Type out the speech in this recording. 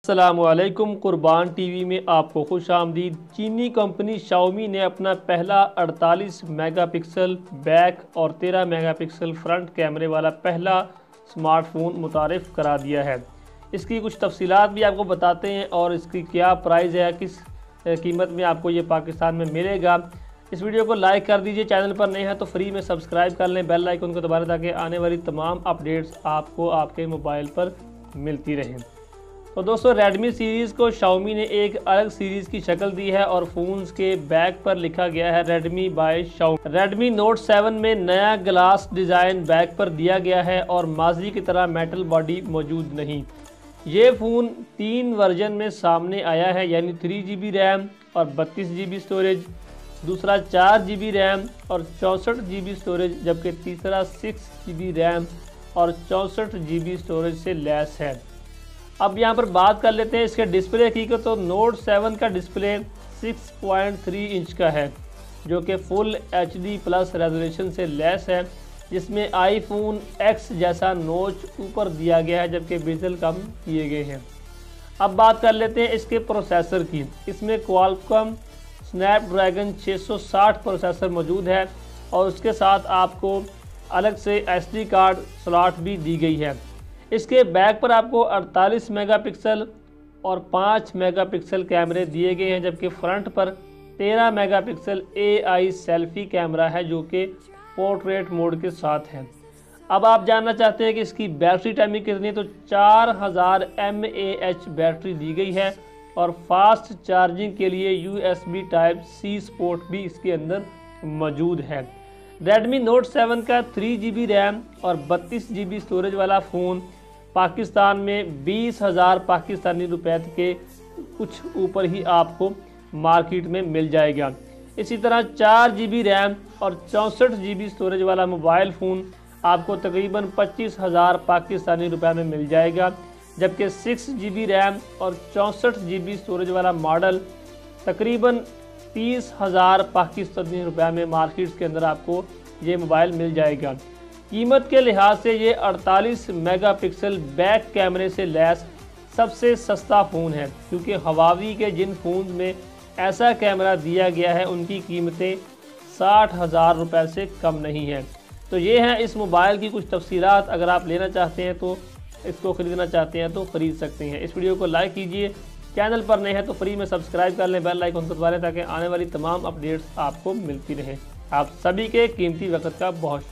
अस्सलामुअलैकुम। कुर्बान टीवी में आपको खुश आमदीद। चीनी कंपनी शाओमी ने अपना पहला 48 मेगापिक्सल बैक और 13 मेगापिक्सल फ्रंट कैमरे वाला पहला स्मार्टफोन मुतारिफ़ करा दिया है। इसकी कुछ तफसीलात भी आपको बताते हैं और इसकी क्या प्राइस है, किस कीमत में आपको ये पाकिस्तान में मिलेगा। इस वीडियो को लाइक कर दीजिए, चैनल पर नए हैं तो फ्री में सब्सक्राइब कर लें, बेल आइकन को दबाएं ताकि आने वाली तमाम अपडेट्स आपको आपके मोबाइल पर मिलती रहें। तो दोस्तों, रेडमी सीरीज़ को शाओमी ने एक अलग सीरीज़ की शक्ल दी है और फ़ोन्स के बैक पर लिखा गया है Redmi by Xiaomi. Redmi note 7 में नया ग्लास डिज़ाइन बैक पर दिया गया है और माजी की तरह मेटल बॉडी मौजूद नहीं। ये फ़ोन 3 वर्जन में सामने आया है, यानी 3GB रैम और 32GB स्टोरेज, दूसरा 4GB रैम और 64GB स्टोरेज, जबकि तीसरा 6GB रैम और 64GB स्टोरेज से लैस है। अब यहाँ पर बात कर लेते हैं इसके डिस्प्ले की। तो नोट 7 का डिस्प्ले 6.3 इंच का है, जो कि फुल HD प्लस रेजोल्यूशन से लैस है, जिसमें आईफोन X जैसा नोच ऊपर दिया गया है, जबकि बेजल कम किए गए हैं। अब बात कर लेते हैं इसके प्रोसेसर की। इसमें क्वालकॉम स्नैपड्रैगन 660 प्रोसेसर मौजूद है और उसके साथ आपको अलग से SD कार्ड स्लॉट भी दी गई है। इसके बैक पर आपको 48 मेगापिक्सल और 5 मेगापिक्सल कैमरे दिए गए हैं, जबकि फ्रंट पर 13 मेगापिक्सल AI सेल्फी कैमरा है, जो कि पोर्ट्रेट मोड के साथ है। अब आप जानना चाहते हैं कि इसकी बैटरी टाइमिंग कितनी है, तो 4000 mAh बैटरी दी गई है और फास्ट चार्जिंग के लिए USB Type-C सपोर्ट भी इसके अंदर मौजूद है। रेडमी नोट 7 का 3GB रैम और 32GB स्टोरेज वाला फ़ोन पाकिस्तान में 20,000 पाकिस्तानी रुपए के कुछ ऊपर ही आपको मार्केट में मिल जाएगा। इसी तरह 4GB रैम और 64GB स्टोरेज वाला मोबाइल फ़ोन आपको तकरीबन 25,000 पाकिस्तानी रुपए में मिल जाएगा, जबकि 6GB रैम और 64GB स्टोरेज वाला मॉडल तकरीबन 30,000 पाकिस्तानी रुपए में मार्केट के अंदर आपको ये मोबाइल मिल जाएगा। कीमत के लिहाज से ये 48 मेगापिक्सल बैक कैमरे से लैस सबसे सस्ता फ़ोन है, क्योंकि हवावी के जिन फ़ोन में ऐसा कैमरा दिया गया है उनकी कीमतें 60,000 रुपये से कम नहीं है। तो ये हैं इस मोबाइल की कुछ तफसीलात। अगर आप लेना चाहते हैं तो इसको ख़रीदना चाहते हैं तो ख़रीद सकते हैं। इस वीडियो को लाइक कीजिए, चैनल पर नए हैं तो फ्री में सब्सक्राइब कर लें, बेल आइकन को दबा लें ताकि आने वाली तमाम अपडेट्स आपको मिलती रहें। आप सभी के कीमती वक्त का बहुत